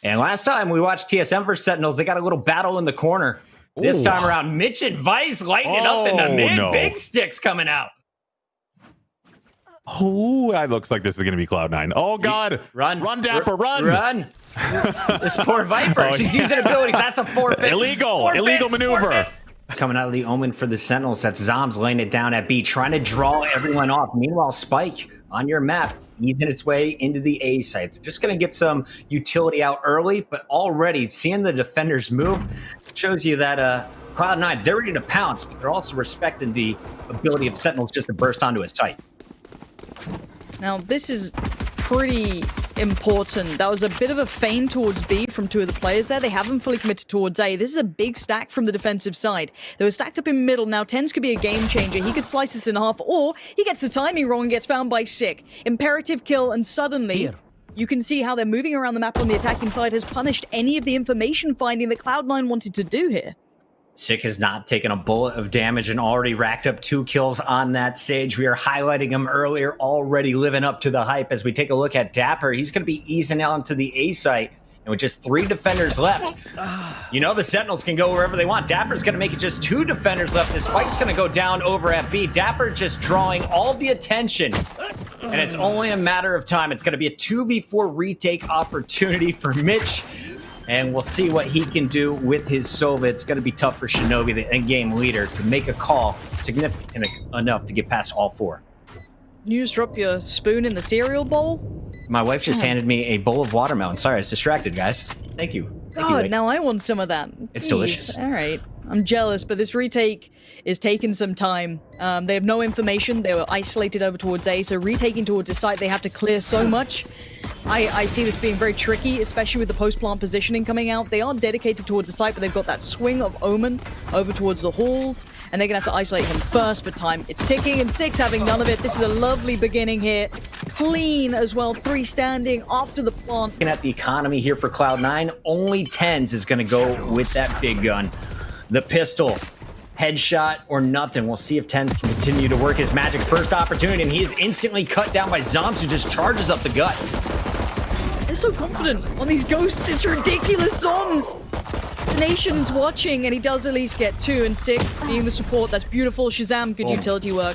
And last time we watched TSM versus Sentinels, they got a little battle in the corner. This time around, Mitch and Vice lighting it up in the mid. No. Big sticks coming out. Oh, that looks like this is going to be Cloud9. Oh, God. Run, Dapper, run. Run. This poor Viper. She's using abilities. That's a forfeit. Illegal maneuver. Forfeit. Coming out of the Omen for the Sentinels. That's Zombs laying it down at B, trying to draw everyone off. Meanwhile, Spike on your map, easing its way into the A site. They're just going to get some utility out early, but already seeing the defenders move shows you that Cloud9, they're ready to pounce, but they're also respecting the ability of Sentinels just to burst onto a site. Now, this is pretty important. That was a bit of a feint towards B from two of the players there. They haven't fully committed towards A. This is a big stack from the defensive side. They were stacked up in middle. Now, TenZ could be a game changer. He could slice this in half, or he gets the timing wrong and gets found by Sick. Imperative kill, and suddenly you can see how they're moving around the map on the attacking side has punished any of the information finding that Cloud9 wanted to do here. Sick has not taken a bullet of damage and already racked up 2 kills on that Sage. We are highlighting him earlier, already living up to the hype. As we take a look at Dapper, he's going to be easing out into the A site. And with just 3 defenders left, you know the Sentinels can go wherever they want. Dapper's going to make it just 2 defenders left. The Spike's going to go down over at B. Dapper just drawing all the attention. And it's only a matter of time. It's going to be a 2v4 retake opportunity for Mitch. And we'll see what he can do with his Sova. It's going to be tough for Shinobi, the end-game leader, to make a call significant enough to get past all 4. You just drop your spoon in the cereal bowl? My wife just handed me a bowl of watermelon. Sorry, I was distracted, guys. Thank you. God, now I want some of that. It's Jeez. delicious. All right. I'm jealous, but this retake is taking some time. They have no information. They were isolated over towards A, so retaking towards the site, they have to clear so much. I see this being very tricky, especially with the post-plant positioning coming out. They are dedicated towards the site, but they've got that swing of Omen over towards the halls, and they're going to have to isolate him first, but it's ticking, and Six having none of it. This is a lovely beginning here. Clean as well, 3 standing after the plant. Looking at the economy here for Cloud9, only TenZ is going to go with that big gun. The pistol, headshot or nothing. We'll see if TenZ can continue to work his magic. First opportunity, and he is instantly cut down by Zombs, who just charges up the gut. They're so confident on these ghosts. It's ridiculous. Zombs. The nation's watching, and he does at least get 2. And Sick being the support. That's beautiful. Shazam, good utility work.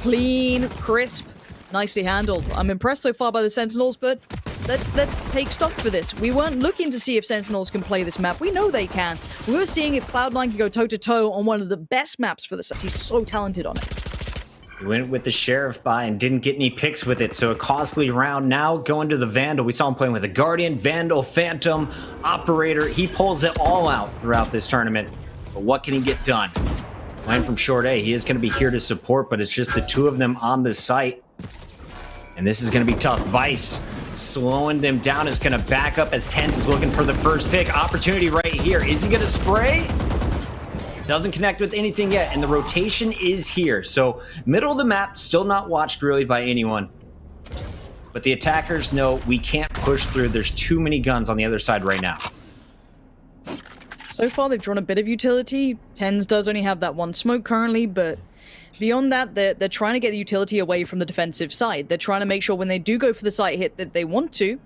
Clean, crisp, nicely handled. I'm impressed so far by the Sentinels, but let's take stock for this. We weren't looking to see if Sentinels can play this map. We know they can. We were seeing if Cloud9 can go toe-to-toe on one of the best maps for the set. He's so talented on it. He went with the Sheriff buy and didn't get any picks with it, so a costly round. Now going to the Vandal. We saw him playing with a Guardian, Vandal, Phantom, Operator. He pulls it all out throughout this tournament. But what can he get done? Playing from short A, he is going to be here to support, but it's just the 2 of them on the site. And this is going to be tough. Vice slowing them down, is going to back up as TenZ is looking for the first pick. Opportunity right here. Is he going to spray? Doesn't connect with anything yet, and the rotation is here. So middle of the map, still not watched really by anyone. But the attackers know we can't push through. There's too many guns on the other side right now. So far, they've drawn a bit of utility. TenZ does only have that 1 smoke currently, but beyond that, they're trying to get the utility away from the defensive side. They're trying to make sure when they do go for the site hit that they want to,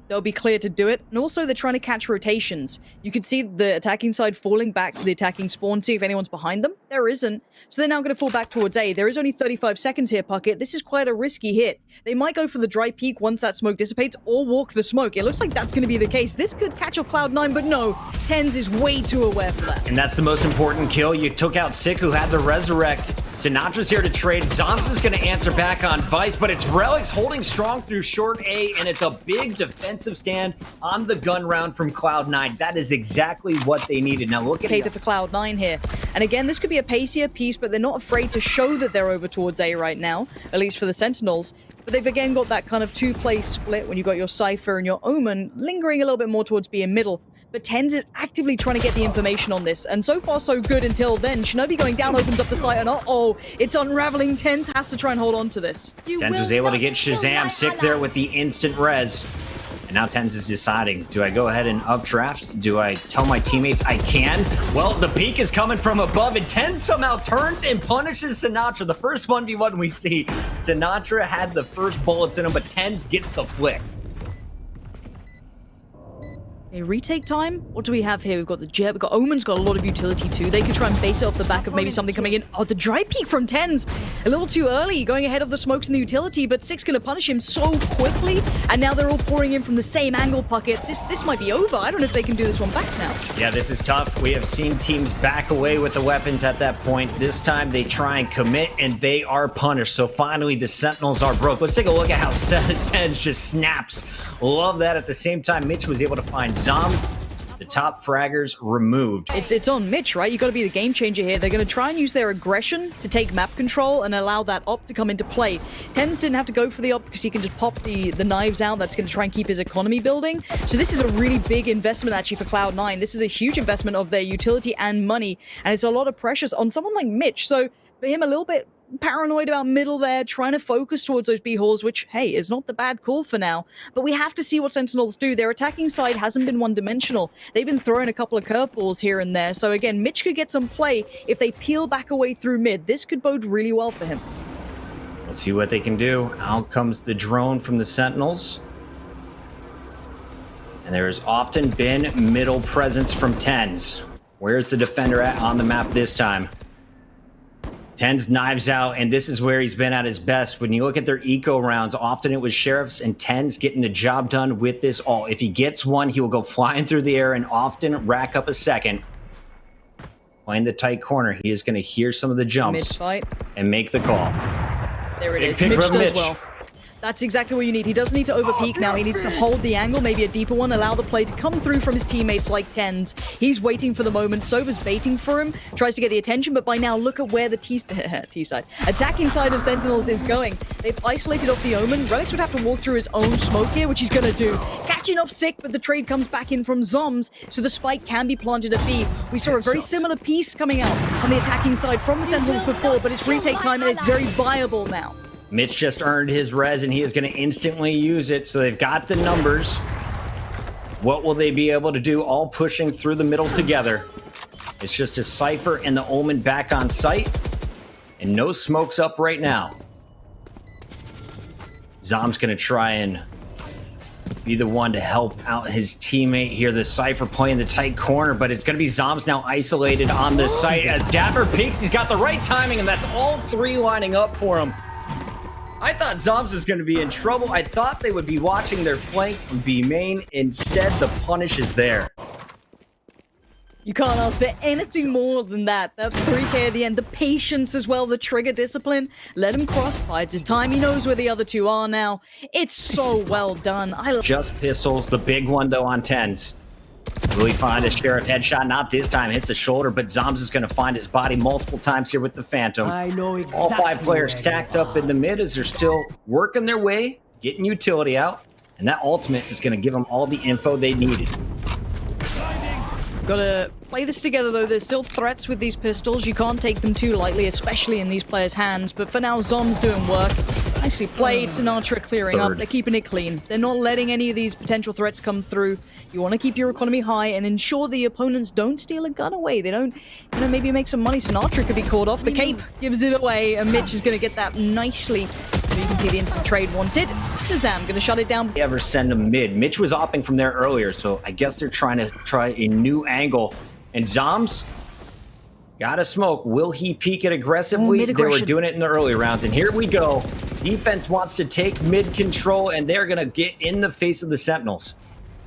they'll be clear to do it. And also, they're trying to catch rotations. You can see the attacking side falling back to the attacking spawn, see if anyone's behind them. There isn't. So they're now going to fall back towards A. There is only 35 seconds here, Puckett. This is quite a risky hit. They might go for the dry peek once that smoke dissipates, or walk the smoke. It looks like that's going to be the case. This could catch off Cloud9, but no. TenZ is way too aware for that. And that's the most important kill. You took out Sick, who had the resurrect. Sinatra's here to trade. Zombs is going to answer back on Vice, but it's Relics holding strong through short A, and it's a big defensive stand on the gun round from Cloud9. That is exactly what they needed. Now look at Cater for Cloud9 here. And again, this could be a pacier piece, but they're not afraid to show that they're over towards A right now, at least for the Sentinels. But they've again got that kind of 2-play split when you got your Cypher and your Omen lingering a little bit more towards B in middle. But TenZ is actively trying to get the information on this, and so far so good until then. Shinobi going down opens up the site, and uh-oh, it's unraveling. TenZ has to try and hold on to this. TenZ was able to get Shazam Sick there with the instant res. And now TenZ is deciding, do I go ahead and updraft? Do I tell my teammates I can? Well, the peak is coming from above, and TenZ somehow turns and punishes Sinatra. The first 1v1 we see, Sinatra had the first bullets in him, but TenZ gets the flick. Okay, retake time? What do we have here? We've got the Jet, we've got Omen's got a lot of utility too. They could try and base it off the back of maybe something coming in. Oh, the dry peek from Tens. A little too early, going ahead of the smokes and the utility, but Six gonna punish him so quickly, and now they're all pouring in from the same angle pocket. This might be over. I don't know if they can do this one back now. Yeah, this is tough. We have seen teams back away with the weapons at that point. This time they try and commit, and they are punished. So finally, the Sentinels are broke. Let's take a look at how Tens just snaps. Love that. At the same time, Mitch was able to find Zombs. The top fraggers removed. It's on Mitch, right? You got to be the game changer here. They're going to try and use their aggression to take map control and allow that op to come into play. Tens didn't have to go for the op because he can just pop the knives out. That's going to try and keep his economy building. So this is a really big investment actually for Cloud9. This is a huge investment of their utility and money, and it's a lot of pressures on someone like Mitch. So for him, a little bit paranoid about middle there, trying to focus towards those B-halls, which, hey, is not the bad call for now. But we have to see what Sentinels do. Their attacking side hasn't been one-dimensional. They've been throwing a couple of curveballs here and there. So again, Mitch could get some play if they peel back away through mid. This could bode really well for him. Let's see what they can do. Out comes the drone from the Sentinels. And there's often been middle presence from Tens. Where's the defender at on the map this time? Tens knives out, and this is where he's been at his best. When you look at their eco rounds, often it was Sheriffs and Tens getting the job done with this all. If he gets one, he will go flying through the air and often rack up a second. Playing the tight corner, he is going to hear some of the jumps Mid-fight. and make the call. There it Big is. pick Mitch from does Mitch. well. That's exactly what you need. He doesn't need to overpeak now. He needs to hold the angle, maybe a deeper one, allow the play to come through from his teammates like Tens. He's waiting for the moment. Sova's baiting for him, tries to get the attention, but by now, look at where the T-side, attacking side of Sentinels is going. They've isolated off the Omen. Relics would have to walk through his own smoke here, which he's going to do. Catching off Sick, but the trade comes back in from Zoms, so the spike can be planted at B. We saw a very similar piece coming out on the attacking side from the Sentinels before, but it's retake time and it's very viable now. Mitch just earned his res, and he is going to instantly use it. So they've got the numbers. What will they be able to do? All pushing through the middle together. It's just a Cypher and the Omen back on site. And no smokes up right now. Zom's going to try and be the one to help out his teammate here. The Cypher playing the tight corner, but it's going to be Zoms now isolated on the site. As Dapper peeks, he's got the right timing, and that's all three lining up for him. I thought Zoms was going to be in trouble. I thought they would be watching their flank from B main. Instead, the punish is there. You can't ask for anything more than that. That 3K at the end, the patience as well, the trigger discipline. Let him cross, bides his time. He knows where the other two are now. It's so well done. Just pistols, the big one though on Tens. Will he find a Sheriff headshot? Not this time. Hits the shoulder, but Zoms is going to find his body multiple times here with the Phantom. I know exactly. All five players stacked up in the mid as they're still working their way, getting utility out, and that ultimate is going to give them all the info they needed. Gotta play this together though. There's still threats with these pistols. You can't take them too lightly, especially in these players' hands. But for now, Zom's doing work. Nicely played. Sinatra clearing up. They're keeping it clean. They're not letting any of these potential threats come through. You want to keep your economy high and ensure the opponents don't steal a gun away. They don't, maybe make some money. Sinatra could be caught off. The cape gives it away, and Mitch is going to get that nicely. So you can see the instant trade wanted. Shazam going to shut it down. They ever send him mid. Mitch was opping from there earlier, so I guess they're trying to try a new angle. And Zoms got a smoke. Will he peek it aggressively? They were doing it in the early rounds, and here we go. Defense wants to take mid control, and they're going to get in the face of the Sentinels.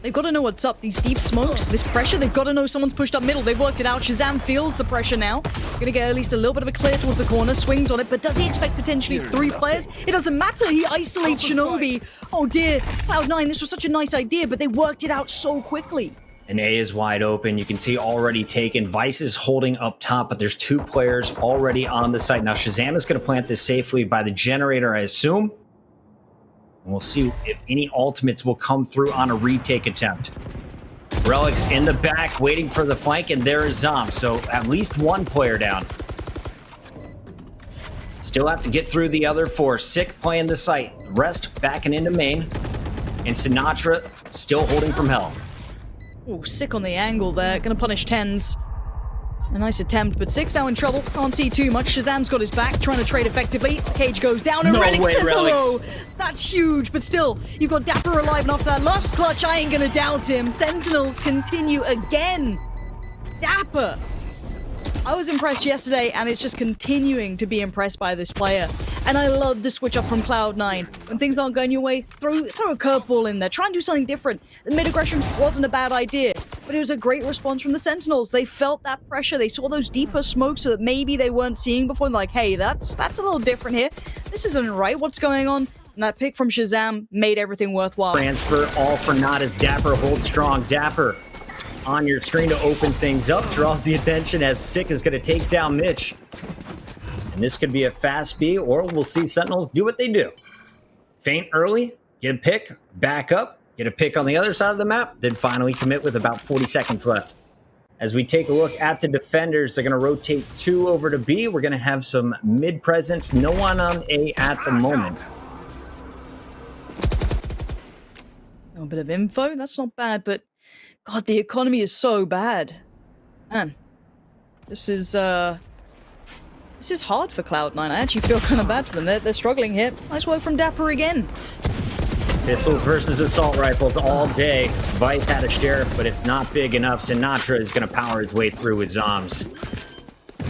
They've got to know what's up. These deep smokes, this pressure, they've got to know someone's pushed up middle. They've worked it out. Shazam feels the pressure now. Gonna get at least a little bit of a clear towards the corner, swings on it, but does he expect potentially 3 players? It doesn't matter. He isolates Shinobi. Oh dear. Cloud9, this was such a nice idea, but they worked it out so quickly. And A is wide open. You can see already taken. Vice is holding up top, but there's 2 players already on the site. Now Shazam is going to plant this safely by the generator, I assume. And we'll see if any ultimates will come through on a retake attempt. Relics in the back, waiting for the flank, and there is Zom. So at least 1 player down. Still have to get through the other 4. Sick playing the site. Rest backing into main. And Sinatra still holding from hell. Ooh, Sick on the angle there. Gonna punish Tens. A nice attempt, but Six now in trouble. Can't see too much. Shazam's got his back, trying to trade effectively. Cage goes down, and No Relic way, says hello. Relics. That's huge, but still, you've got Dapper alive, and after that last clutch, I ain't gonna doubt him. Sentinels continue again. Dapper. I was impressed yesterday, and it's just continuing to be impressed by this player. And I love the switch up from Cloud9. When things aren't going your way, throw a curveball in there. Try and do something different. The mid-aggression wasn't a bad idea, but it was a great response from the Sentinels. They felt that pressure. They saw those deeper smokes that maybe they weren't seeing before. And like, hey, that's a little different here. This isn't right. What's going on? And that pick from Shazam made everything worthwhile. Transfer all for naught as Dapper holds strong. Dapper on your screen to open things up, draws the attention as Sick is going to take down Mitch. And this could be a fast B, or we'll see Sentinels do what they do. Feint early, get a pick, back up, get a pick on the other side of the map, then finally commit with about 40 seconds left. As we take a look at the defenders, they're going to rotate 2 over to B. We're going to have some mid presence, no one on A at the moment. A bit of info, that's not bad, but God, the economy is so bad. Man, this is hard for Cloud9. I actually feel kind of bad for them. They're struggling here. Nice work from Dapper again. Pistols versus assault rifles all day. Vice had a sheriff, but it's not big enough. Sinatra is going to power his way through with Zoms.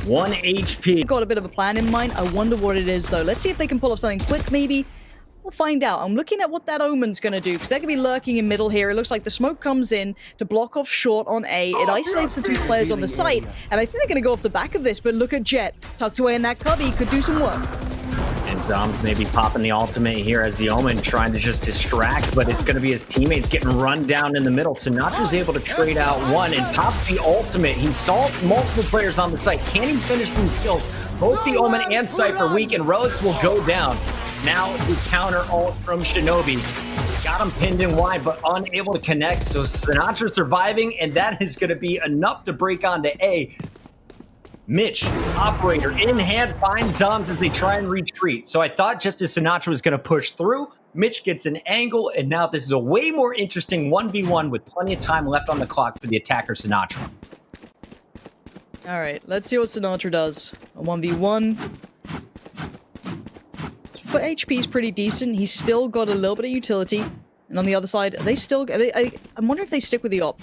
1 HP. Got a bit of a plan in mind. I wonder what it is, though. Let's see if they can pull off something quick, maybe. We'll find out. I'm looking at what that Omen's going to do, because they're going to be lurking in middle here. It looks like the smoke comes in to block off short on A. It isolates the 2 players on the site, and I think they're going to go off the back of this, but look at Jet. Tucked away in that cubby. Could do some work. And Zoms maybe popping the ultimate here as the Omen trying to just distract, but it's going to be his teammates getting run down in the middle. Sinatra's able to trade out 1 and pops the ultimate. He saw multiple players on the site. Can he finish these kills? Both the Omen and Cypher weak, and Relics will go down. Now the counter ult from Shinobi. Got him pinned in wide, but unable to connect. So Sinatra surviving, and that is going to be enough to break onto A. Mitch, operator, in hand, finds Zoms as they try and retreat. So I thought just as Sinatra was going to push through, Mitch gets an angle, and now this is a way more interesting 1v1 with plenty of time left on the clock for the attacker Sinatra. All right, let's see what Sinatra does. A 1v1. For HP is pretty decent. He's still got a little bit of utility. And on the other side, they still... I wonder if they stick with the op.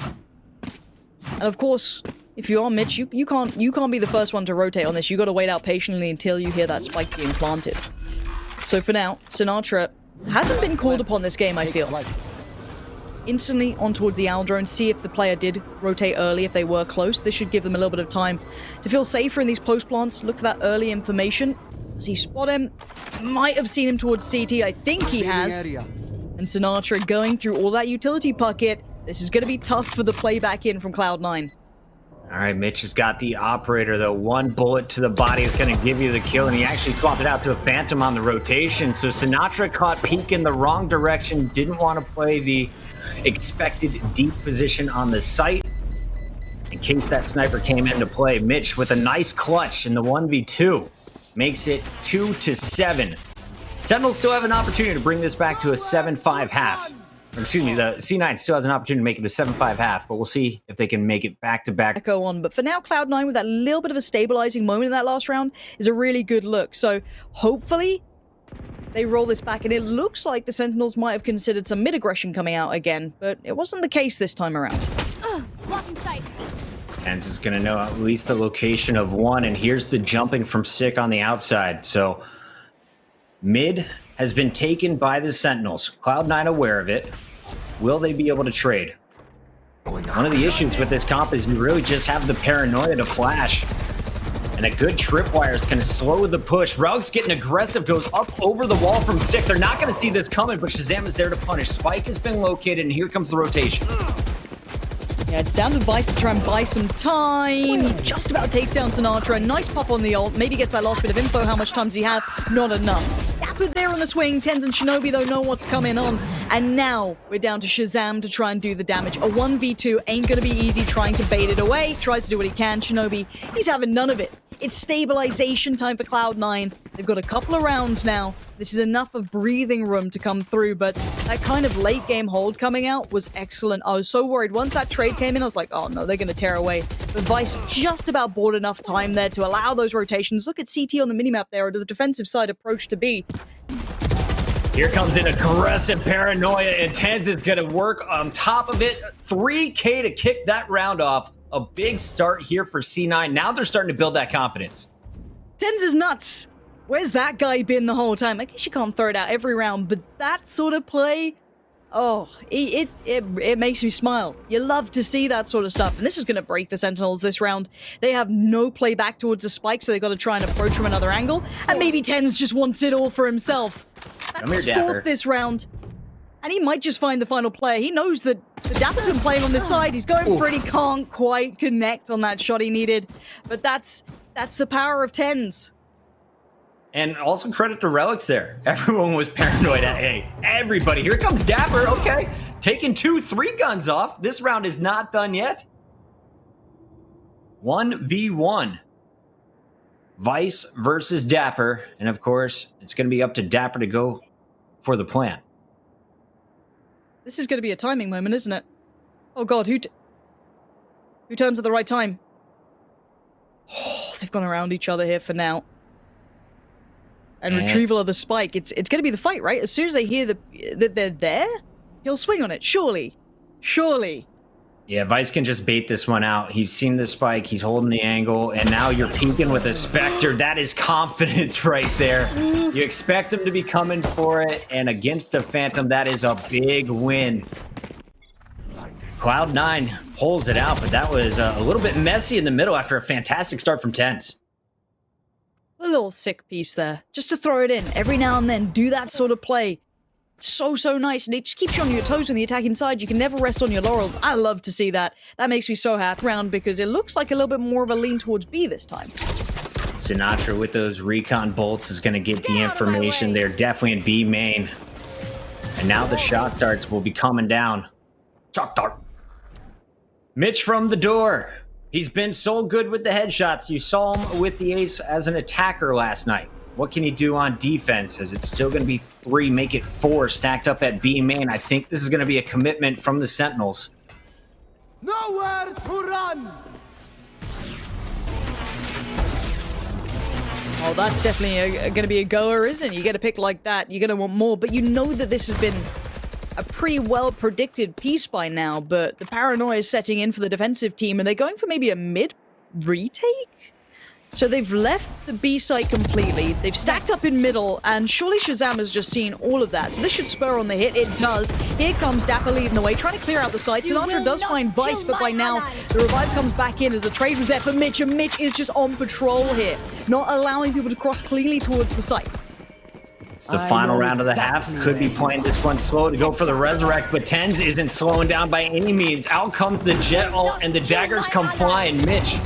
And of course, if you are Mitch, you can't be the first one to rotate on this. You got to wait out patiently until you hear that spike being planted. So for now, Sinatra hasn't been called upon this game, I feel. Instantly on towards the Aldrone, see if the player did rotate early, if they were close. This should give them a little bit of time to feel safer in these post plants. Look for that early information. Does he spot him? Might have seen him towards CT. I think he has. And Sinatra going through all that utility bucket. This is going to be tough for the play back in from Cloud9. All right, Mitch has got the operator, though. 1 bullet to the body is going to give you the kill, and he actually swapped it out to a Phantom on the rotation. So Sinatra caught peek in the wrong direction, didn't want to play the expected deep position on the site. In case that sniper came into play, Mitch with a nice clutch in the 1v2. Makes it 2-7. Sentinels still have an opportunity to bring this back to a 7-5 half. Excuse me, the C9 still has an opportunity to make it a 7-5 half, but we'll see if they can make it back-to-back. Go on, but for now, Cloud9 with that little bit of a stabilizing moment in that last round is a really good look. So hopefully they roll this back, and it looks like the Sentinels might have considered some mid-aggression coming out again, but it wasn't the case this time around. Blocking sight. Tenz is going to know at least the location of 1, and here's the jumping from Sick on the outside. So mid has been taken by the Sentinels. Cloud9 aware of it. Will they be able to trade? One of the issues with this comp is you really just have the paranoia to flash. And a good tripwire is going to slow the push. Rogue's getting aggressive, goes up over the wall from Sick. They're not going to see this coming, but Shazam is there to punish. Spike has been located, and here comes the rotation. Yeah, it's down to Vice to try and buy some time. He just about takes down Sinatra. Nice pop on the ult. Maybe gets that last bit of info. How much time does he have? Not enough. Dapper there on the swing. Tenz and Shinobi, though, know what's coming on. And now we're down to Shazam to try and do the damage. A 1v2 ain't going to be easy trying to bait it away. Tries to do what he can. Shinobi, he's having none of it. It's stabilization time for Cloud9. They've got a couple of rounds now. This is enough of breathing room to come through, but that kind of late game hold coming out was excellent. I was so worried. Once that trade came in, I was like, oh no, they're going to tear away. But Vice just about bought enough time there to allow those rotations. Look at CT on the minimap there, or the defensive side approach to B. Here comes an aggressive paranoia, and Tens is going to work on top of it. 3K to kick that round off. A big start here for C9. Now they're starting to build that confidence. Tens is nuts. Where's that guy been the whole time? I guess you can't throw it out every round, but that sort of play, oh, it makes me smile. You love to see that sort of stuff. And this is going to break the Sentinels this round. They have no play back towards the spike, so they've got to try and approach from another angle. And maybe Tens just wants it all for himself. That's his fourth this round. And he might just find the final player. He knows that the Dapper's been playing on this side. He's going for it. He can't quite connect on that shot he needed. But that's the power of Tens. And also credit to Relics there. Everyone was paranoid. Hey, everybody. Here comes Dapper. Okay. Taking 2-3 guns off. This round is not done yet. 1v1. Vice versus Dapper. And of course, it's going to be up to Dapper to go for the plant. This is going to be a timing moment, isn't it? Oh god, who turns at the right time? Oh, they've gone around each other here for now. And retrieval of the spike. It's going to be the fight, right? As soon as they hear that they're there, he'll swing on it. Surely. Surely. Yeah, Vice can just bait this one out. He's seen the spike. He's holding the angle. And now you're peeking with a Spectre. That is confidence right there. You expect him to be coming for it. And against a Phantom, that is a big win. Cloud9 pulls it out, but that was a little bit messy in the middle after a fantastic start from Tens. A little sick piece there. Just to throw it in every now and then. Do that sort of play. So nice, and it just keeps you on your toes on the attacking side. You can never rest on your laurels. I love to see that. That makes me so happy round because it looks like a little bit more of a lean towards B this time. Sinatra with those recon bolts is going to get the information. They're definitely in B main. And now the shot darts will be coming down. Shot dart. Mitch from the door. He's been so good with the headshots. You saw him with the ace as an attacker last night. What can he do on defense? Is it still going to be 3, make it 4 stacked up at B main? I think this is going to be a commitment from the Sentinels. Nowhere to run! Oh, that's definitely going to be a goer, isn't it? You get a pick like that, you're going to want more. But you know that this has been a pretty well-predicted piece by now. But the paranoia is setting in for the defensive team, and they're going for maybe a mid retake? So they've left the B site completely, they've stacked up in middle, and surely Shazam has just seen all of that. So this should spur on the hit, it does. Here comes Dapper leading the way, trying to clear out the site. Sinatra does find Vice, but by now, the revive comes back in as the trade was there for Mitch, and Mitch is just on patrol here, not allowing people to cross cleanly towards the site. It's the final round of the half. Could be playing this one slow to go for the resurrect, but Tens isn't slowing down by any means. Out comes the jet ult, and the daggers come flying. Mitch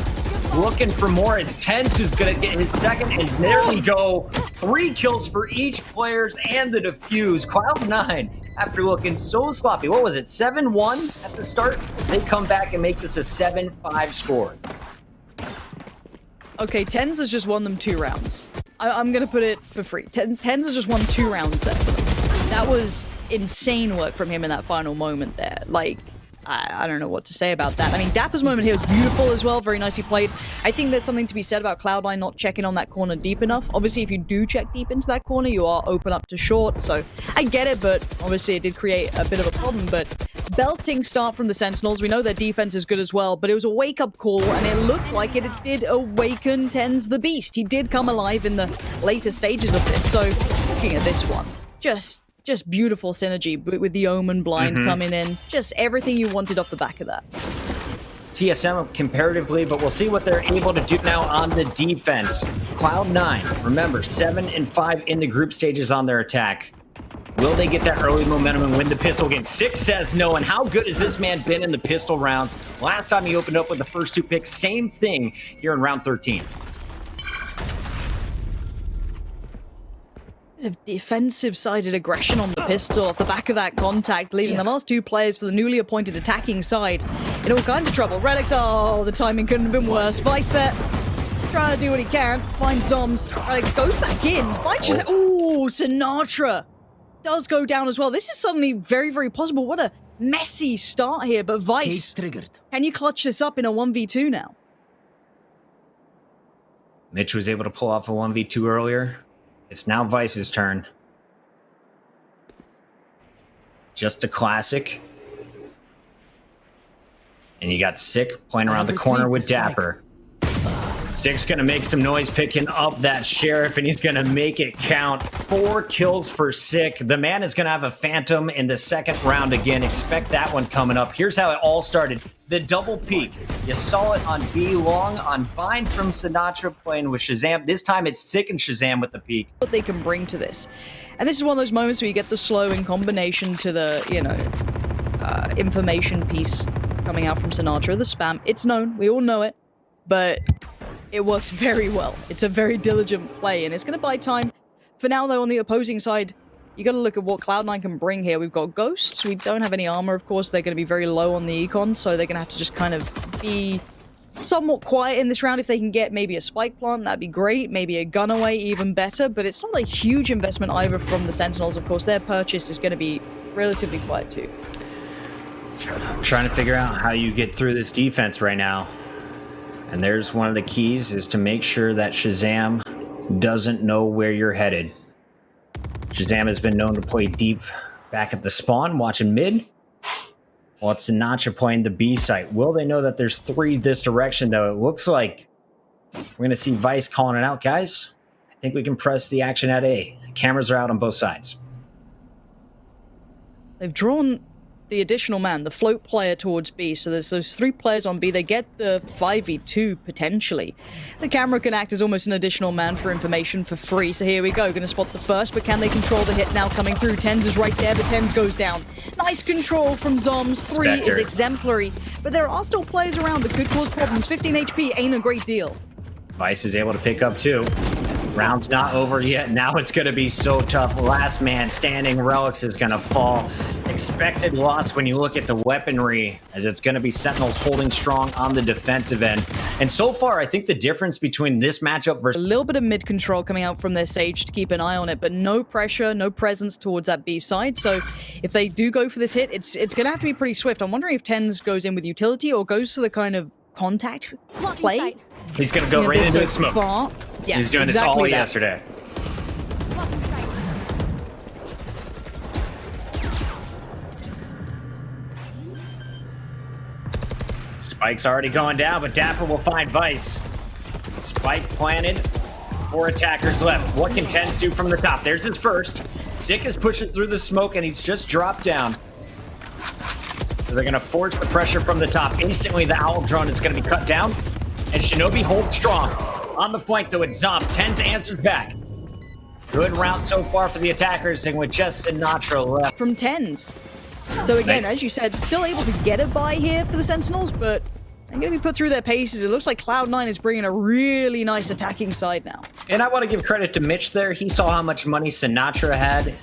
looking for more. It's Tens who's gonna get his second, and there we go. 3 kills for each players and the defuse. Cloud9, after looking so sloppy, what was it, 7-1 at the start? They come back and make this a 7-5 score. Okay, Tens has just won them 2 rounds. I'm gonna put it for free. Tens has just won 2 rounds there for them. That was insane work from him in that final moment there. Like, I don't know what to say about that. I mean, Dapper's moment here was beautiful as well. Very nicely played. I think there's something to be said about Cloud9 not checking on that corner deep enough. Obviously, if you do check deep into that corner, you are open up to short. So I get it, but obviously it did create a bit of a problem. But belting start from the Sentinels. We know their defense is good as well, but it was a wake-up call, and it looked like it did awaken Tens the Beast. He did come alive in the later stages of this. So looking at this one, just beautiful synergy with the Omen blind coming in. Just everything you wanted off the back of that. TSM comparatively, but we'll see what they're able to do now on the defense. Cloud9, remember, 7-5 in the group stages on their attack. Will they get that early momentum and win the pistol game? 6 says no, and how good has this man been in the pistol rounds? Last time he opened up with the first 2 picks, same thing here in round 13. Of defensive-sided aggression on the pistol off the back of that contact, leaving the last 2 players for the newly appointed attacking side in all kinds of trouble. Relics, oh, the timing couldn't have been worse. Vice there. trying to do what he can. Finds Zoms. Alex goes back in. Finds Shazam. Ooh, Sinatra does go down as well. This is suddenly very, very possible. What a messy start here. But Vice, can you clutch this up in a 1v2 now? Mitch was able to pull off a 1v2 earlier. It's now Vice's turn. Just a classic. And you got Sick playing around the corner with Dapper. Sick's gonna make some noise picking up that Sheriff, and he's gonna make it count. 4 kills for Sick. The man is gonna have a Phantom in the second round again. Expect that one coming up. Here's how it all started. The double peek. You saw it on B long, on Bind from Sinatra playing with Shazam. This time it's Sick and Shazam with the peek. What they can bring to this. And this is one of those moments where you get the slow in combination to the, you know, information piece coming out from Sinatra, the spam. It's known, we all know it, but it works very well. It's a very diligent play, and it's going to buy time. For now, though, on the opposing side, you got to look at what Cloud9 can bring here. We've got Ghosts. We don't have any armor, of course. They're going to be very low on the econ, so they're going to have to just kind of be somewhat quiet in this round. If they can get maybe a spike plant, that'd be great. Maybe a gun away, even better. But it's not a huge investment either from the Sentinels. Of course, their purchase is going to be relatively quiet too. Trying to figure out how you get through this defense right now. And there's one of the keys, is to make sure that Shazam doesn't know where you're headed. Shazam has been known to play deep back at the spawn, watching mid. Well, it's Sinatra playing the B site. Will they know that there's 3 this direction, though? It looks like we're going to see Vice calling it out. Guys, I think we can press the action at A. Cameras are out on both sides. They've drawn the additional man, the float player towards B. So there's those 3 players on B. They get the 5v2 potentially. The camera can act as almost an additional man for information for free. So here we go. Going to spot the first, but can they control the hit now coming through? Tens is right there, but Tens goes down. Nice control from Zoms. 3 Spectre is exemplary, but there are still players around that could cause problems. 15 HP ain't a great deal. Vice is able to pick up 2. Round's not over yet. Now it's going to be so tough. Last man standing. Relics is going to fall. Expected loss when you look at the weaponry, as it's going to be Sentinels holding strong on the defensive end. And so far, I think the difference between this matchup versus... A little bit of mid control coming out from their Sage to keep an eye on it, but no pressure, no presence towards that B side. So if they do go for this hit, it's going to have to be pretty swift. I'm wondering if Tens goes in with utility or goes to the kind of contact play. He's going to go right into his smoke. Yeah, he's doing exactly this all that. yesterday. Spike's already going down, but Dapper will find Vice. Spike planted. 4 attackers left. What can Tens do from the top? There's his first. Sick is pushing through the smoke, and he's just dropped down. So they're going to force the pressure from the top. Instantly, the Owl drone is going to be cut down. And Shinobi holds strong. On the flank, though, it's Zombs. Tens answers back. Good round so far for the attackers, and with just Sinatra left. From Tens. So again, as you said, still able to get a buy here for the Sentinels, but they're going to be put through their paces. It looks like Cloud9 is bringing a really nice attacking side now. And I want to give credit to Mitch there. He saw how much money Sinatra had.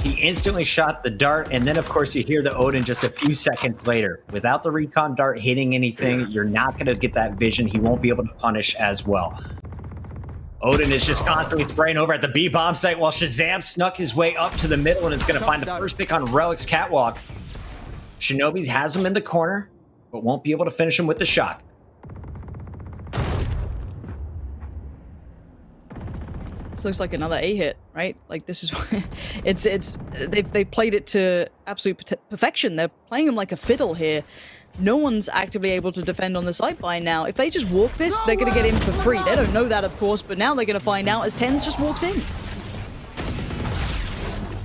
He instantly shot the dart, and then, of course, you hear the Odin just a few seconds later. Without the recon dart hitting anything, you're not going to get that vision. He won't be able to punish as well. Odin is just constantly spraying over at the B bomb site while Shazam snuck his way up to the middle and is going to find the first pick on Relic's catwalk. Shinobi has him in the corner, but won't be able to finish him with the shot. This looks like another A hit, right? Like this is they've played it to absolute perfection. They're playing him like a fiddle here. No one's actively able to defend on the site by now. If they just walk this, they're going to get in for free. They don't know that, of course, but now they're going to find out as Tens just walks in.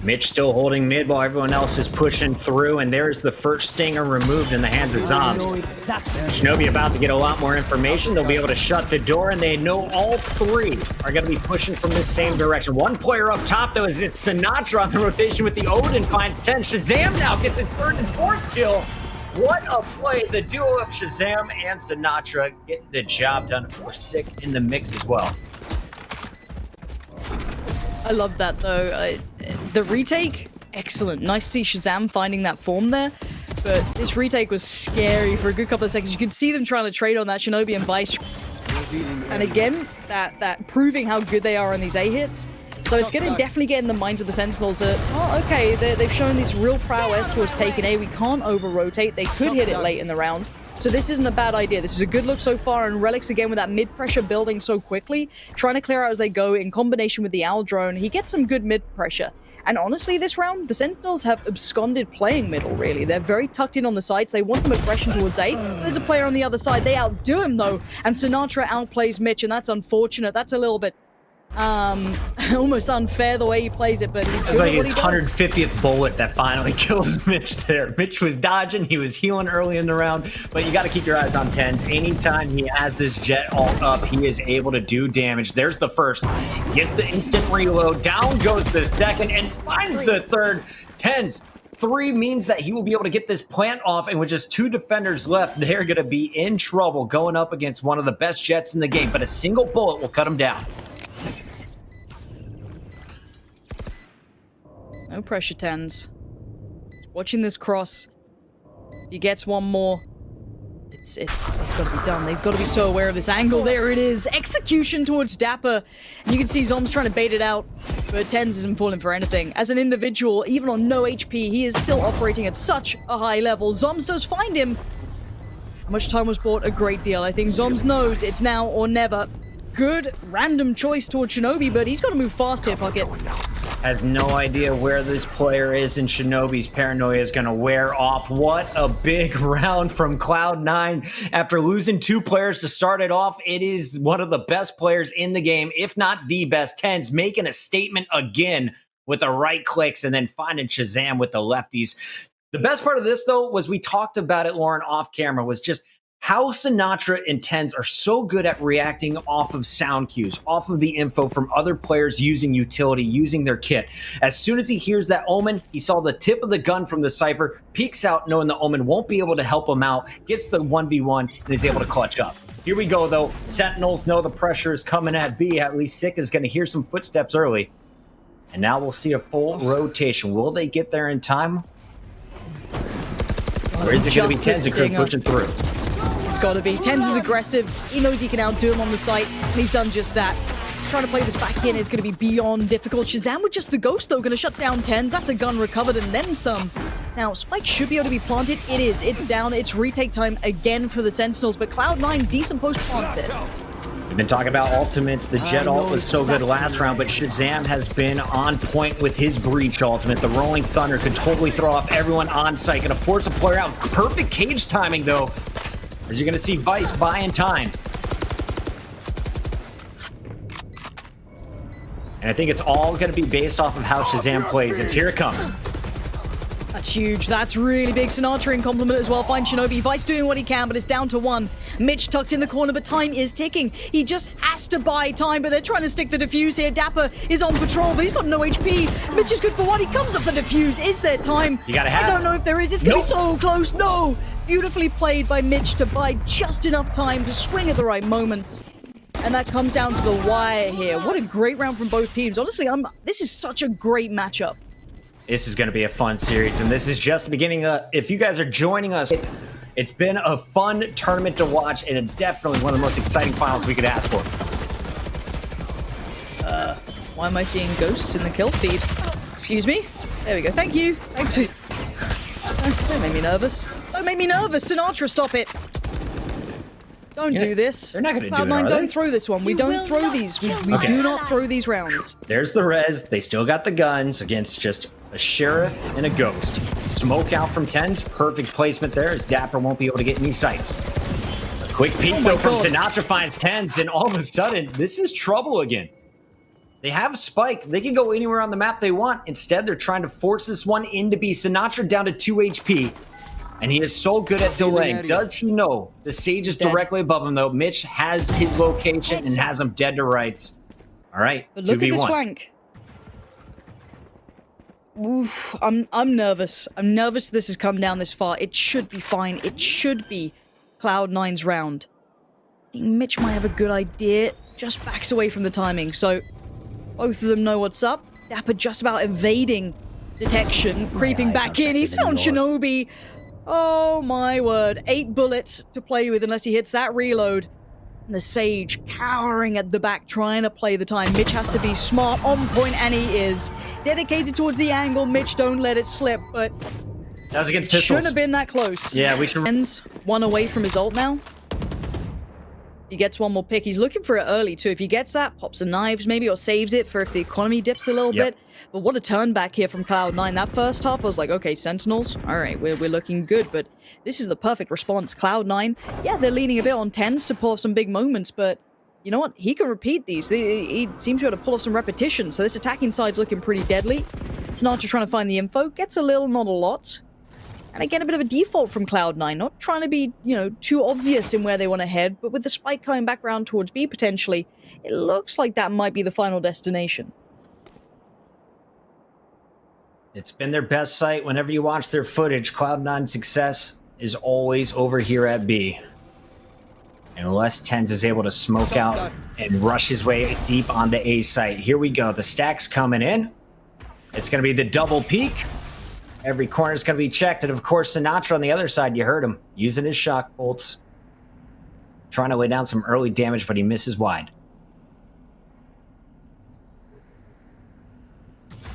Mitch still holding mid while everyone else is pushing through, and there's the first stinger removed in the hands of Zombs. Shinobi about to get a lot more information. They'll be able to shut the door, and they know all 3 are going to be pushing from this same direction. One player up top, though, is it's Sinatra on the rotation with the Odin, finds 10. Shazam now gets his 3rd and 4th kill. What a play. The duo of Shazam and Sinatra getting the job done for Sick in the mix as well. I love that, though. The retake, excellent. Nice to see Shazam finding that form there. But this retake was scary for a good couple of seconds. You could see them trying to trade on that Shinobi and Vice. And again, that proving how good they are on these A hits. So it's going to definitely get in the minds of the Sentinels that, oh, okay, they've shown this real prowess towards taking A. We can't over-rotate. They could hit it late in the round. So this isn't a bad idea. This is a good look so far, and Relics again with that mid-pressure building so quickly, trying to clear out as they go in combination with the Owl drone. He gets some good mid-pressure. And honestly, this round, the Sentinels have absconded playing middle, really. They're very tucked in on the sides. They want some aggression towards A. There's a player on the other side. They outdo him, though. And Sinatra outplays Mitch, and that's unfortunate. That's a little bit almost unfair the way he plays it, but he's good like at what his he does. 150th bullet that finally kills Mitch there. Mitch was dodging, he was healing early in the round, but you got to keep your eyes on Tens. Anytime he has this jet alt up, he is able to do damage. There's the first, gets the instant reload, down goes the second, and finds the third. Tens. 3 means that he will be able to get this plant off, and with just 2 defenders left, they're going to be in trouble going up against one of the best jets in the game, but a single bullet will cut him down. No pressure, Tens. Watching this cross. He gets one more. It's got to be done. They've got to be so aware of this angle. There it is. Execution towards Dapper. And you can see Zom's trying to bait it out, but Tens isn't falling for anything. As an individual, even on no HP, he is still operating at such a high level. Zoms does find him. How much time was bought? A great deal. I think Zoms knows it's now or never. Good random choice towards Shinobi, but he's got to move fast here, fuck it. Has no idea where this player is, and Shinobi's paranoia is going to wear off. What a big round from Cloud9. After losing 2 players to start it off, it is one of the best players in the game, if not the best. Tens making a statement again with the right clicks and then finding Shazam with the lefties. The best part of this, though, was we talked about it, Lauren, off camera, was just how Sinatra and Tens are so good at reacting off of sound cues, off of the info from other players using utility, using their kit. As soon as he hears that Omen, he saw the tip of the gun from the Cypher, peeks out knowing the Omen won't be able to help him out, gets the 1v1, and is able to clutch up. Here we go, though. Sentinels know the pressure is coming at B. At least Sick is going to hear some footsteps early. And now we'll see a full rotation. Will they get there in time? Or is it going to be Tens pushing through? It's got to be. Tens is aggressive. He knows he can outdo him on the site, and he's done just that. Trying to play this back in is going to be beyond difficult. Shazam with just the ghost, though, going to shut down Tens. That's a gun recovered and then some. Now, Spike should be able to be planted. It is. It's down. It's retake time again for the Sentinels, but Cloud9, decent post plants it. We've been talking about ultimates. The Jet ult was so good last round, but Shazam has been on point with his Breach ultimate. The Rolling Thunder could totally throw off everyone on site. Going to force a player out. Perfect cage timing, though, as you're going to see Vice buying time. And I think it's all going to be based off of how Shazam plays. It's here it comes. That's huge. That's really big. Sinatra in compliment as well. Find Shinobi. Vice doing what he can, but it's down to 1. Mitch tucked in the corner, but time is ticking. He just has to buy time, but they're trying to stick the defuse here. Dapper is on patrol, but he's got no HP. Mitch is good for 1. He comes off the defuse. Is there time? You gotta have. I don't know if there is. It's going to be so close. No! Beautifully played by Mitch to buy just enough time to swing at the right moments. And that comes down to the wire here. What a great round from both teams. Honestly, this is such a great matchup. This is going to be a fun series, and this is just the beginning. If you guys are joining us, it's been a fun tournament to watch, and definitely one of the most exciting finals we could ask for. Why am I seeing ghosts in the kill feed? Excuse me? There we go. Thank you. Thanks for... Don't make me nervous. Don't make me nervous. Sinatra, stop it. Don't do this. They're not going to do it, Cloud9, are don't they? throw this one. We don't throw these. We do not throw these rounds. There's the res. They still got the guns against just a sheriff and a ghost. Smoke out from Tens. Perfect placement there, as Dapper won't be able to get any sights. A quick peek, though, from Sinatra finds Tens, and all of a sudden, this is trouble again. They have Spike. They can go anywhere on the map they want. Instead, they're trying to force this one into B. Sinatra down to 2 HP. And he is so good at delaying. Does he know the Sage is directly above him, though? Mitch has his location and has him dead to rights. All right, but look 2v1. at this flank. Oof, I'm nervous. I'm nervous this has come down this far. It should be fine. It should be Cloud9's round. I think Mitch might have a good idea. Just backs away from the timing. So both of them know what's up. Dapper just about evading detection. Creeping back in. He's found Shinobi. Oh my word. 8 bullets to play with unless he hits that reload. And the Sage cowering at the back, trying to play the time. Mitch has to be smart, on point, and he is. Dedicated towards the angle. Mitch, don't let it slip, but That was against pistols. shouldn't have been that close. Yeah, we should. Ends one away from his ult now. He gets one more pick. He's looking for it early, too. If he gets that, pops the knives maybe, or saves it for if the economy dips a little bit. But what a turn back here from Cloud9. That first half, I was like, okay, Sentinels, all right, we're looking good. But this is the perfect response. Cloud9, yeah, they're leaning a bit on tens to pull off some big moments, but you know what? He can repeat these. He seems to be able to pull off some repetition. So this attacking side's looking pretty deadly. Sinatra trying to find the info. Gets a little, not a lot. And again, a bit of a default from Cloud9, not trying to be, you know, too obvious in where they want to head, but with the spike coming back around towards B potentially, it looks like that might be the final destination. It's been their best site. Whenever you watch their footage, Cloud9 success is always over here at B. Unless Tens is able to smoke out and rush his way deep on the A site. Here we go. The stack's coming in. It's going to be the double peek. Every corner is going to be checked. And of course, Sinatra on the other side, you heard him using his shock bolts. Trying to lay down some early damage, but he misses wide.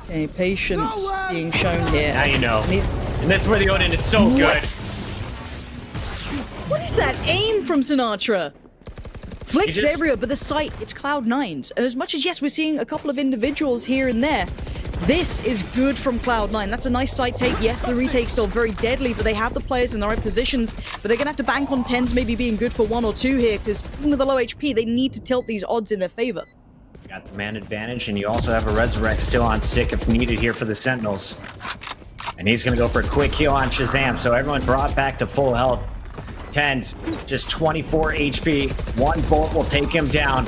Okay, patience being shown here. Now you know. And this is where the Odin is so good. What is that aim from Sinatra? Flicks just- everywhere, but the site, it's Cloud9's. And as much as, yes, we're seeing a couple of individuals here and there, this is good from Cloud9. That's a nice site take. Yes, the retake's still very deadly, but they have the players in the right positions. But they're going to have to bank on tens maybe being good for 1 or 2 here, because even with the low HP, they need to tilt these odds in their favor. Got the man advantage, and you also have a Resurrect still on stick if needed here for the Sentinels. And he's going to go for a quick heal on Shazam, so everyone brought back to full health. Tens, just 24 HP. One bullet will take him down.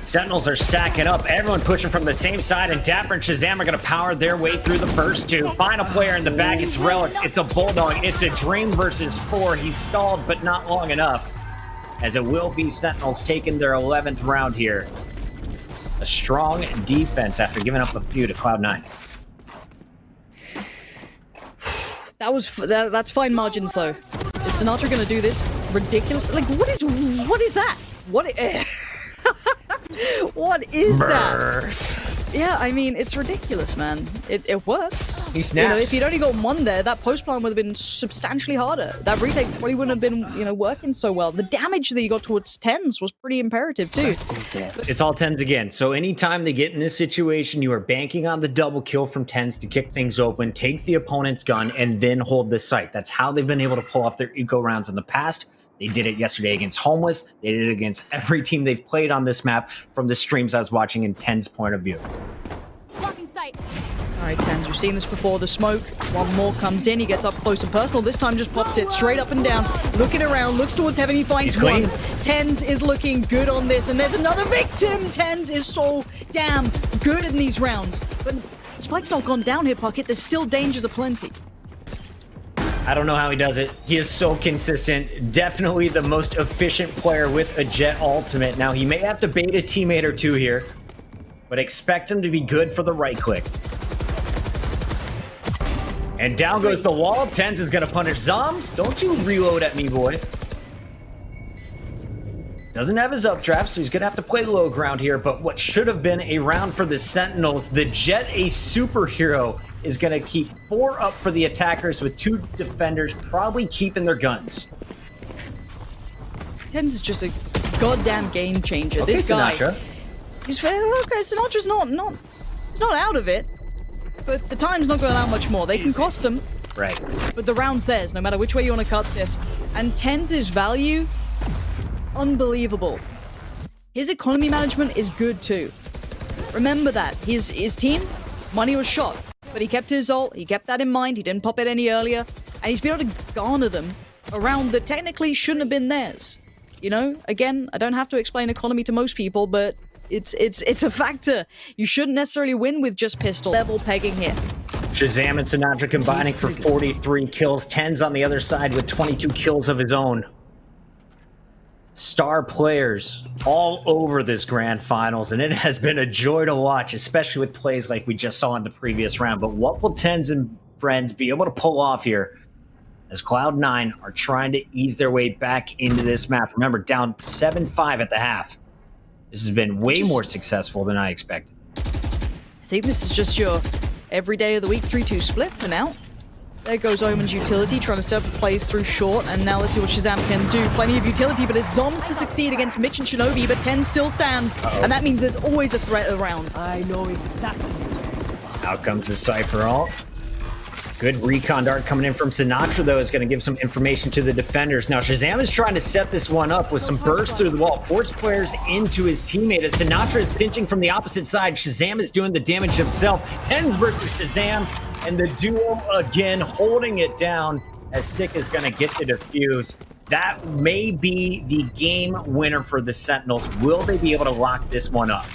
Sentinels are stacking up. Everyone pushing from the same side, and Dapper and Shazam are going to power their way through the first 2. Final player in the back, it's Relics. It's a Bulldog. It's a Dream versus 4. He's stalled, but not long enough, as it will be Sentinels taking their 11th round here. A strong defense after giving up a few to Cloud9. That's fine margins, though. Is Sinatra going to do this? Ridiculous. Like, what is that? What is that? Yeah, I mean, it's ridiculous, man. It works. He snaps. You know, if he'd only got one there, that post plan would have been substantially harder. That retake probably wouldn't have been, you know, working so well. The damage that he got towards tens was pretty imperative, too. It's all tens again. So anytime they get in this situation, you are banking on the double kill from tens to kick things open, take the opponent's gun, and then hold the site. That's how they've been able to pull off their eco rounds in the past. They did it yesterday against Homeless. They did it against every team they've played on this map from the streams I was watching in Ten's point of view. Blocking sight. All right, Tens, we've seen this before. The smoke, one more comes in. He gets up close and personal. This time just pops it straight up and down. Looking around, looks towards heaven. He finds He's clean. one. Tens is looking good on this, and there's another victim. Tens is so damn good in these rounds. But Spike's not gone down here, Pocket. There's still dangers aplenty. I don't know how he does it. He is so consistent. Definitely the most efficient player with a Jet ultimate. Now, he may have to bait a teammate or 2 here, but expect him to be good for the right click. And down goes the wall. Tens is going to punish Zombs. Don't you reload at me, boy. Doesn't have his updraft, so he's going to have to play the low ground here. But what should have been a round for the Sentinels, the Jet, a superhero, is going to keep 4 up for the attackers with 2 defenders probably keeping their guns. Tens is just a goddamn game changer. Okay, This guy, Sinatra. he's okay. Sinatra's he's not out of it, but the time's not going to allow much more. They can cost him, Right. but the round's theirs, no matter which way you want to cut this. And Tens' value, unbelievable. His economy management is good too. Remember that. His team, money was shot, but he kept his ult, he kept that in mind, he didn't pop it any earlier, and he's been able to garner them around that technically shouldn't have been theirs. You know, again, I don't have to explain economy to most people, but it's a factor. You shouldn't necessarily win with just pistol. Level pegging here. Shazam and Sinatra combining for 43 kills. Tens on the other side with 22 kills of his own. Star players all over this grand finals, and it has been a joy to watch, especially with plays like we just saw in the previous round. But what will Tens and friends be able to pull off here as Cloud9 are trying to ease their way back into this map. Remember, down 7-5 at the half. This has been way more successful than I expected. I think this is just your every day of the week 3-2 split for now. There goes Omen's utility, trying to set up plays through short, and now let's see what Shazam can do. Plenty of utility, but it's Zoms to succeed against Mitch and Shinobi, but 10 still stands, and that means there's always a threat around. I know exactly. Out comes the Cypher ult. Good recon dart coming in from Sinatra, though, is going to give some information to the defenders. Now, Shazam is trying to set this one up with some bursts through the wall, force players into his teammate. As Sinatra is pinching from the opposite side, Shazam is doing the damage himself. Tens versus Shazam, and the duo again holding it down as Sick is going to get the defuse. That may be the game winner for the Sentinels. Will they be able to lock this one up?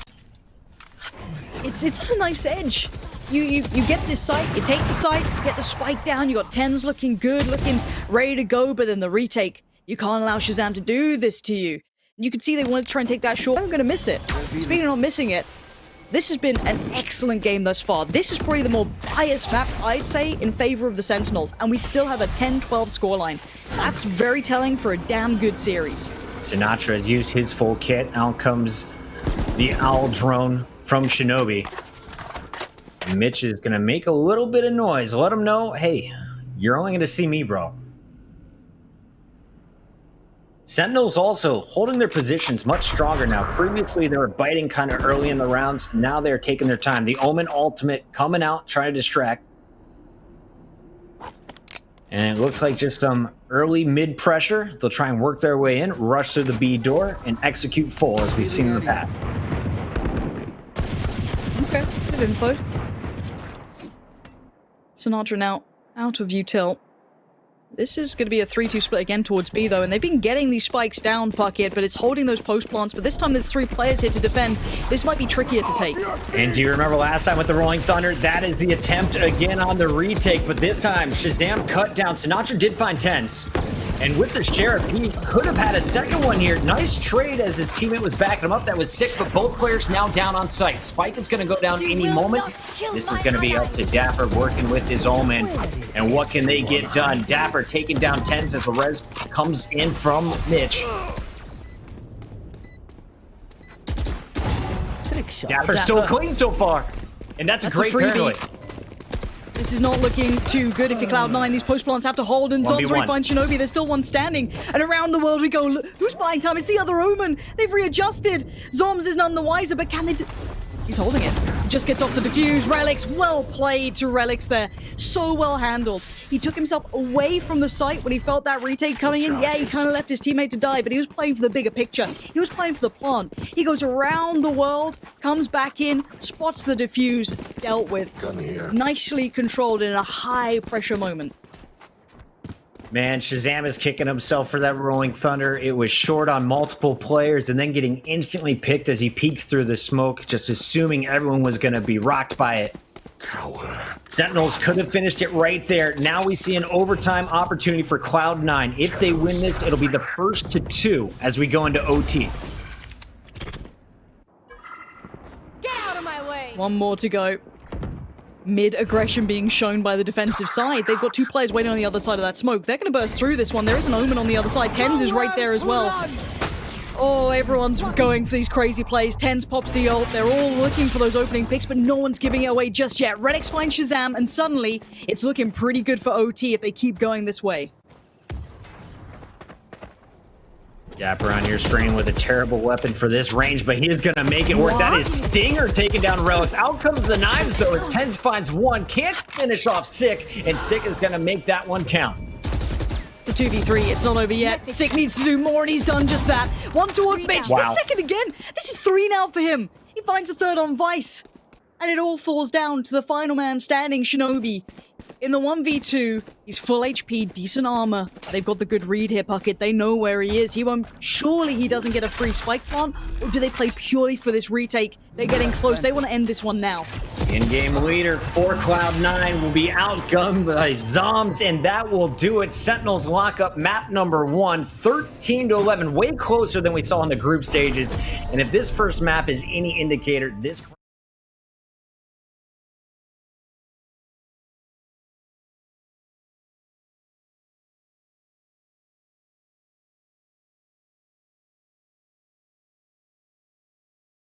It's a nice edge. You get this site, you take the site, you get the spike down, you got 10s looking good, looking ready to go, but then the retake, you can't allow Shazam to do this to you. You can see they want to try and take that short. I'm going to miss it. Speaking of not missing it, this has been an excellent game thus far. This is probably the more biased map, I'd say, in favor of the Sentinels, and we still have a 10-12 scoreline. That's very telling for a damn good series. Sinatra has used his full kit. Out comes the Owl drone from Shinobi. Mitch is going to make a little bit of noise. Let him know, hey, you're only going to see me, bro. Sentinels also holding their positions much stronger now. Previously, they were biting kind of early in the rounds. Now they're taking their time. The Omen ultimate coming out, trying to distract. And it looks like just some early mid pressure. They'll try and work their way in, rush through the B door, and execute full, as we've seen in the past. Okay, good info. Sinatra now out of util. This is going to be a 3-2 split again towards B, though, and they've been getting these spikes down, Bucket, but it's holding those post plants, but this time there's 3 players here to defend. This might be trickier to take. And do you remember last time with the Rolling Thunder? That is the attempt again on the retake, but this time Shazam cut down. Sinatra did find 10s. And with the Sheriff, he could have had a second one here. Nice trade as his teammate was backing him up. That was sick, but both players now down on site. Spike is going to go down any moment. This is going to be up to Dapper working with his Omen. And what can they get done? Dapper taking down 10s as the res comes in from Mitch. Dapper's so clean so far. And that's a great paranoid. This is not looking too good if you're Cloud9. These post plants have to hold, and Zoms finds Shinobi. There's still one standing. And around the world we go. Look, who's buying time? It's the other Omen. They've readjusted. Zoms is none the wiser, but can they do... He's holding it. He just gets off the defuse. Relics, well played to Relics there. So well handled. He took himself away from the site when he felt that retake coming in. Yeah, he kind of left his teammate to die, but he was playing for the bigger picture. He was playing for the plant. He goes around the world, comes back in, spots the defuse, dealt with. Nicely controlled in a high pressure moment. Man, Shazam is kicking himself for that Rolling Thunder. It was short on multiple players and then getting instantly picked as he peeks through the smoke, just assuming everyone was going to be rocked by it. Coward. Sentinels could have finished it right there. Now we see an overtime opportunity for Cloud9. If they win this, it'll be the first to 2 as we go into OT. Get out of my way! One more to go. Mid-aggression being shown by the defensive side. They've got 2 players waiting on the other side of that smoke. They're going to burst through this one. There is an Omen on the other side. Tens is right there as well. Oh, everyone's going for these crazy plays. Tens pops the ult. They're all looking for those opening picks, but no one's giving it away just yet. Redix finds Shazam, and suddenly it's looking pretty good for OT if they keep going this way. Dapper on here straining with a terrible weapon for this range, but he is going to make it work. That is Stinger taking down Relics. Out comes the knives, though, as Tens finds 1. Can't finish off Sick, and Sick is going to make that one count. It's a 2v3. It's not over yet. Sick needs to do more, and he's done just that. One towards Mitch. Wow. The second again. This is 3 now for him. He finds a third on Vice. And it all falls down to the final man standing, Shinobi. In the 1v2, he's full HP, decent armor. They've got the good read here, Puckett. They know where he is. He won't... Surely he doesn't get a free spike plant? Or do they play purely for this retake? They're getting close. They want to end this one now. In-game leader for Cloud9 will be outgunned by Zoms, and that will do it. Sentinels lock up map number 1, 13-11, way closer than we saw in the group stages. And if this first map is any indicator, this...